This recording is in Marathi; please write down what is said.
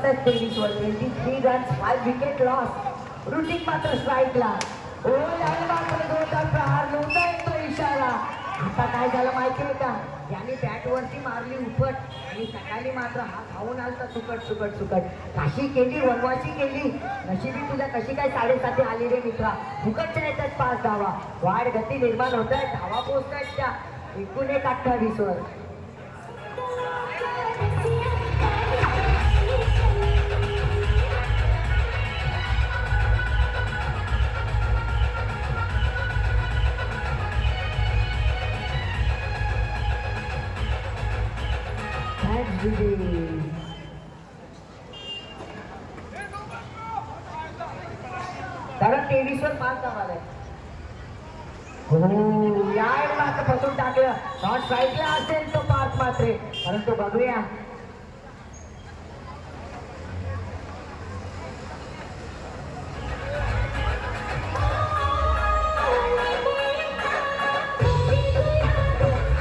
23 वर 23 रन्स 5 विकेट लॉस. रुटीन मात्र स्ट्राईकला. ओ याने मात्र जोरदार प्रहार नव्हता येतो इशारा. आता काय झालं माहिती आहे का, याने बॅटवरती मारली उपट आणि सकाळी मात्र हा खाऊन आलता सुकट सुकट सुकट. काशी केली वनवाशी केली. नशिबी तुझ्या कशी काय 7.5 आली रे मित्रा. फुकटच्या येतात 5 धावा. वाढ गती निर्माण होत आहे. धावा पोचतायत त्या 29-28 वर. कारण 23 वर 5 धावा आलाय. हो या मात्र फसून टाकलं. नॉट स्ट्राईकला असेल तो 5 मात्र, परंतु बघूया